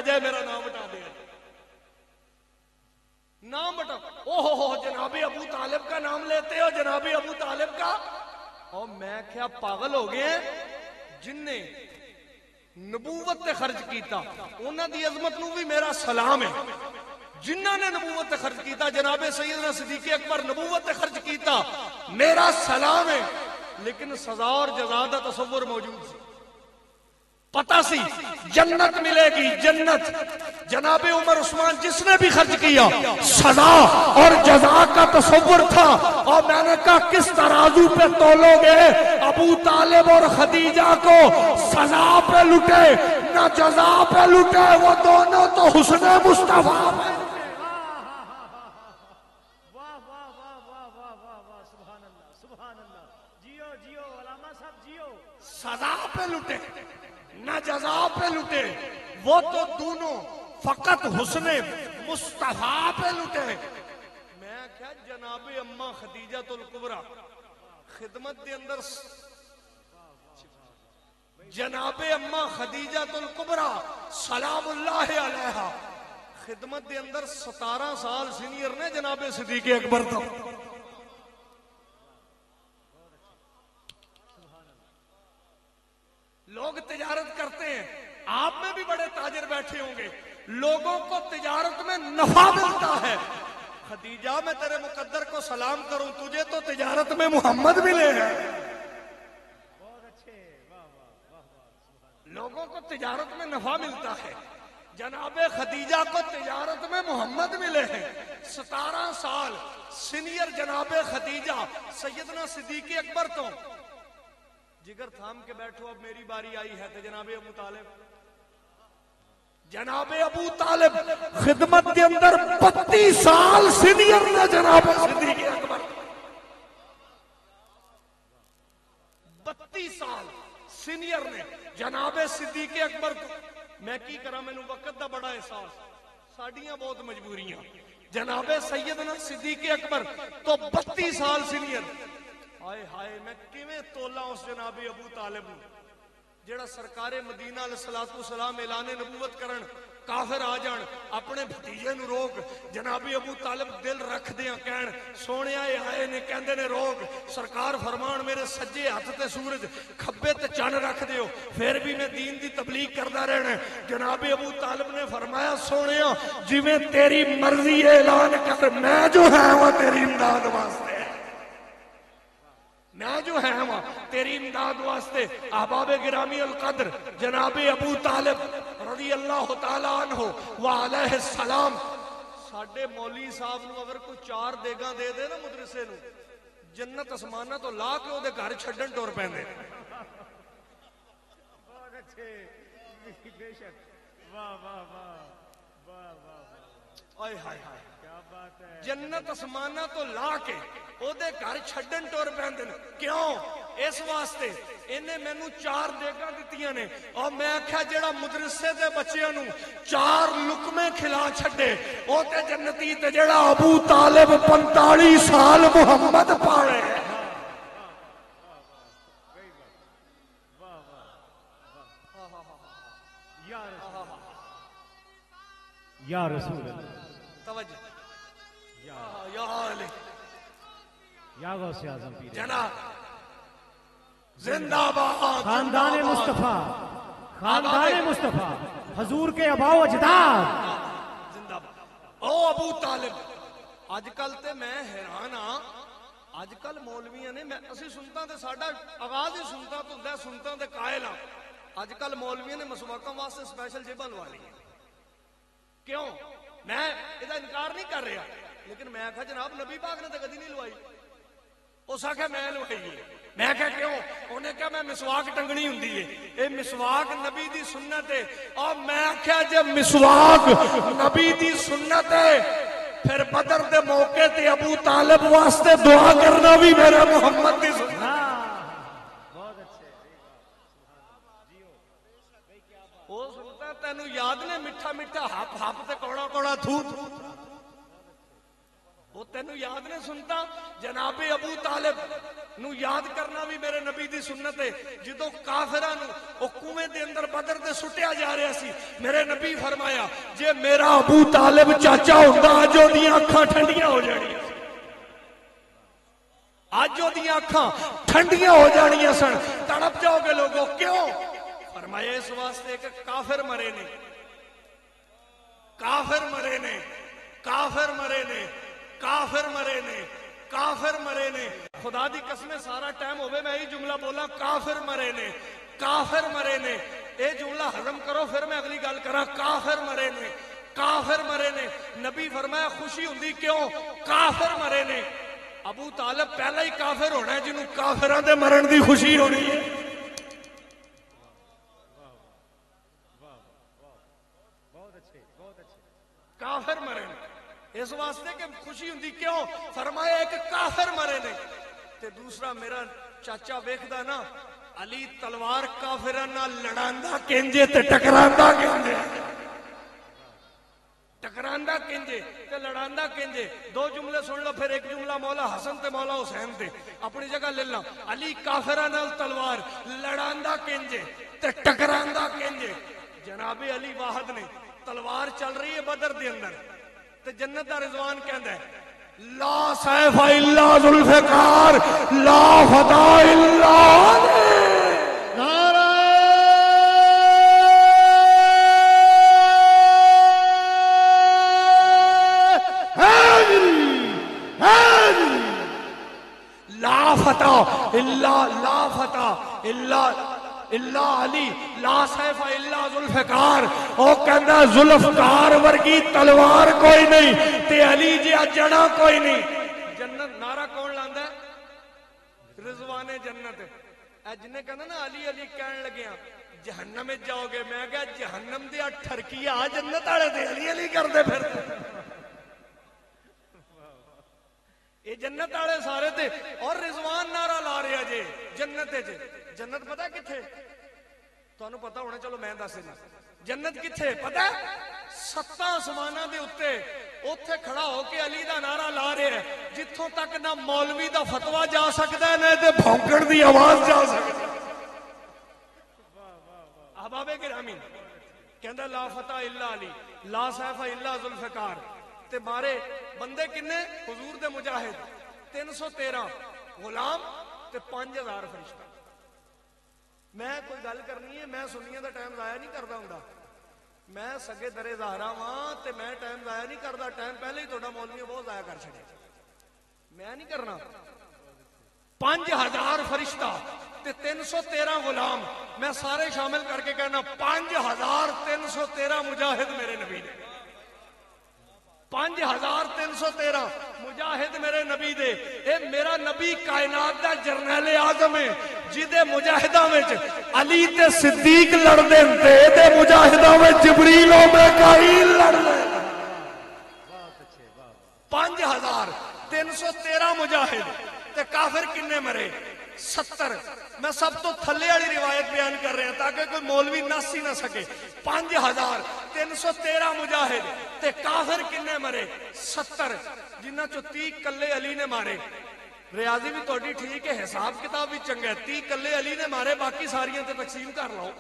جائے میرا نام ہٹا دے, نام ہٹا. او ہو جناب ابو طالب کا نام لیتے ہو, جناب ابو طالب کا. اور میں کیا پاگل ہو گئے ہیں جن نے نبوت تے خرچ کیتا, انہاں دی عظمت نو بھی میرا سلام ہے. جنہاں نے نبوت تے خرچ کیتا, جناب سیدنا صدیق اکبر نبوت تے خرچ کیتا, میرا سلام ہے. لیکن سزا اور جزا دا تصور موجود سی, پتہ سی جنت ملے گی جنت. جناب عمر عثمان جس نے بھی خرچ کیا سزا اور جزا کا تصور تھا. اور میں نے کہا کس ترازو پہ تولو گے, ابو طالب اور خدیجہ کو سزا پہ لٹے نہ جزا پہ لٹے, وہ دونوں تو حسن مصطفیٰ پہ. سزا پہ لٹے نہ جزا پہ لٹے, وہ تو دونوں فقط حسن مصطفیٰ پہ لٹے. میں کیا جناب اماں خدیجہ الکبریٰ خدمت دے اندر, جناب اماں خدیجہ الکبریٰ سلام اللہ علیہا خدمت دے اندر 17 سال سینئر نے جناب صدیق اکبر تو. لوگ تجارت کرتے ہیں, آپ میں بھی بڑے تاجر بیٹھے ہوں گے, لوگوں کو تجارت میں نفع ملتا ہے. خدیجہ میں تیرے مقدر کو سلام کروں, تجھے تو تجارت میں محمد ملے ہیں. لوگوں کو تجارت میں نفع ملتا ہے, جناب خدیجہ کو تجارت میں محمد ملے ہیں. 17 سال سینئر جناب خدیجہ سیدنا صدیق اکبر تو. جگر تھام کے بیٹھو, اب میری باری آئی ہے. تو جناب ابو طالب, جناب ابو طالب خدمت کے اندر 32 سال سینئر نے جناب صدیق اکبر, 32 سال سینئر نے جناب صدیق اکبر کو. میں کی کرا, میں نے وقت دا بڑا احساس, ساڑیاں بہت مجبوریاں. جناب سیدنا صدیق اکبر تو 32 سال سینئر. ہائے ہائے میں کیویں تولا اس جناب ابو طالب جڑا سرکار مدینہ علیہ الصلوۃ والسلام اعلان نبوت کرن, کافر آ جان اپنے بھتیجے نو روک. جناب ابو طالب دل رکھ دیاں کہن سونیا اے آئے نے کہندے نے روک. سرکار فرمان میرے سجے ہاتھ تے سورج کھبے تے چن رکھ دیو, پھر بھی میں دین دی تبلیغ کردا رہنا. جناب ابو طالب نے فرمایا سونیا جویں تیری مرضی اعلان کر, میں جو ہے وہ تیری امداد واسطے, میں جو ہے وہاں تیری امداد واسطے. احباب گرامی القدر جناب ابو طالب رضی اللہ تعالیٰ عنہ وعلیہ السلام, ساڑھے مولوی صاحب نو اگر کوئی 4 دیگاں دے دے نا مدرسے نو, جنت اسمانہ تو لا کے او دے گھر چھڈن ٹور پیندے. بہت اچھے, بے شک, واہ واہ واہ واہ واہ, آئے ہائے ہائے, کیا بات ہے. جنت اسمانہ تو لا کے او دے گھر چھڈن ٹور پیندے. کیوں؟ اس واسطے انہیں مینوں 4 دیگاں دتیاں نے, اور میں آکھیا جڑا مدرسے دے بچیاں نو 4 لقمے کھلا چھڈے او تے جنتی, تے جڑا ابو طالب 45 سال محمد پاڑے. یا رسول اللہ, توجہ, یا علی, یا غوث اعظم پیر, جناب زندہ باد خاندان مصطفیٰ, خاندان مصطفیٰ, حضور کے آباء و اجداد زندہ باد. او ابو طالب, اج کل تے میں حیران ہاں, اج کل مولویاں نے, میں اسی سنتاں تے ساڈا آغاز ہی سنتاں تو ہوندا ہے, سنتاں دے قائل ہاں. اج کل مولویاں نے مسواکاں واسطے سپیشل جیباں لوا لی. کیوں؟ میں یہ انکار نہیں کر رہا, لیکن میں کہا جناب نبی پاک نے تو کدی نہیں لوائی. اس آخیا میں لوائی ہے. میں کہا کیوں؟ انہیں کہا میں مسواک ٹنگنی ہوں ہے, اے مسواک نبی دی سنت ہے. اور میں کہا جب مسواک نبی دی سنت ہے پھر بدر دے موقع تے ابو طالب واسطے دعا کرنا بھی میرے محمد دی سنت. وہ سنتا ہے تینوں یاد نے, میٹھا میٹھا ہپ ہپ تے کوڑا کوڑا تھو, وہ تینوں یاد نہیں سنتا جناب ابو طالب نو یاد کرنا بھی میرے نبی دی سنت ہے جدوں کافراں نو او کنویں دے اندر بدر تے سٹیا جا رہا سی میرے نبی فرمایا جے میرا ابو طالب چاچا ہوندا اج اودیاں اکھاں ٹھنڈیاں ہو جانیاں اج اودیاں اکھاں ٹھنڈیاں ہو جانیاں سن تڑپ جاؤ گے لوگوں کیوں فرمایا اس واسطے کہ کافر مرے نے کافر مرے نے کافر مرے نے کافر مرے نے کافر مرے نے خدا دی قسم سارا ٹائم ہوئے میں ہی جملہ بولا کافر مرے نے کافر مرے نے اے جملہ ہضم کرو پھر میں اگلی گل کرا کافر مرے نے کافر مرے نے نبی فرمایا خوشی ہوندی کیوں کافر مرے نے ابو طالب پہلا ہی کافر ہونا ہے جنہوں کافران دے مرن دی خوشی ہونی ہے کافر مرے نے اس واسطے کہ خوشی ہوندی کیوں فرمایا ایک کافر مرے نے تے دوسرا میرا چاچا ویکھدا نا علی تلوار کافراں نال لڑاندا کینجے تے ٹکراندا کینجے ٹکراندا کینجے تے لڑاندا کینجے دو جملے سن لو پھر ایک جملہ مولا حسن تے مولا حسین تے اپنی جگہ لے لا علی کافراں نال تلوار لڑاندا کینجے تے ٹکراندا کینجے جناب علی واحد نے تلوار چل رہی ہے بدر دے اندر تے جنت دا رضوان کہندا ہے لا سیف الا ذوالفقار لا فتح الا نعرہ لا فتح الا علی لا سیف الا ذوالفقار او کہندا ذوالفقار ورگی تلوار کوئی نہیں تے علی جیا جڑا کوئی نہیں جنت نعرہ کون لاندا ہے رضوان جنت اے جنے کہندا نا علی علی کہن لگیاں جہنم وچ جاؤ گے میں کہا جہنم دی ٹھرکیا جنت والے تے علی علی کردے پھر یہ جنت والے سارے تے اور رضوان نعرہ لا رہا جے جنت جے جنت پتہ کتھے تانوں پتہ ہونا چلو میں دس دینا جنت کتھے پتہ ستاں آسماناں دے اوتے اوتھے کھڑا ہو کے علی دا نعرہ لا رہا ہے جتھوں تک نہ مولوی دا فتویٰ جا سکدا ہے نہ تے بھونکڑ دی آواز جا سکدا احباب گرامی کہندا لا فتح الا علی لا سیف الا ذوالفقار تے مارے بندے کنے حضور دے مجاہد 313 غلام تے 5000 فرشتہ میں کوئی گل کرنی ہے میں سنیاں دا ٹائم ضائع نہیں کردا ہوندا میں سگے درے زہرا واں تے میں ٹائم ضائع نہیں کردا ٹائم پہلے ہی تہاڈا مولوی بہت ضائع کر چھڑیا میں نہیں کرنا 5000 فرشتہ تے 313 غلام میں سارے شامل کر کے کہنا 5313 مجاہد میرے نبی نے 5313 مجاہد میرے نبی دے اے میرا نبی کائنات دا جرنیل اعظم ہے جدے مجاہداں وچ علی تے صدیق لڑدے تے تے مجاہداں وچ جبریل و میکائیل لڑدے 5313 مجاہد تے کافر کنے مرے 70 میں سب تو تھلے والی روایت بیان کر رہے ہیں تاکہ کوئی مولوی نس ہی نہ سکے 5313 مجاہد تے کافر کنے مرے 70 جنہ چو 30 کلے علی نے مارے ریاضی بھی توڑی ٹھیک ہے حساب کتاب بھی چنگا ہے 30 کلے علی نے مارے باقی ساریاں تے تقسیم کر لو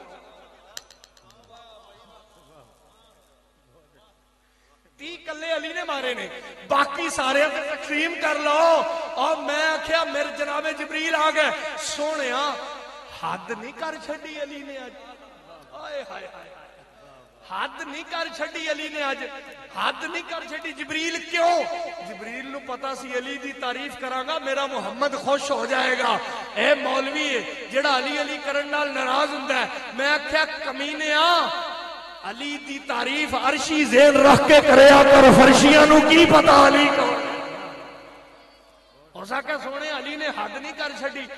30 کلے علی نے مارے نے باقی سارے تے تقسیم کر لو اور میں آکھیا میرے جناب جبریل آ گئے سونیا حد نہیں کر چھڈی علی نے اج ہائے ہائے ہائے حد نہیں کر چھڈی علی نے اج حد نہیں کر چھڈی جبریل کیوں جبریل نو پتا سی علی دی تعریف کراں گا میرا محمد خوش ہو جائے گا اے مولوی ہے جڑا علی علی کرن نال ناراض ہوندا ہے میں آکھیا کمینیا علی دی تعریف عرشی ذہن رکھ کے کریا کر فرشیاں نو کی پتا علی کون ہو سکتا سونے علی نے حد نہیں کر چھڈی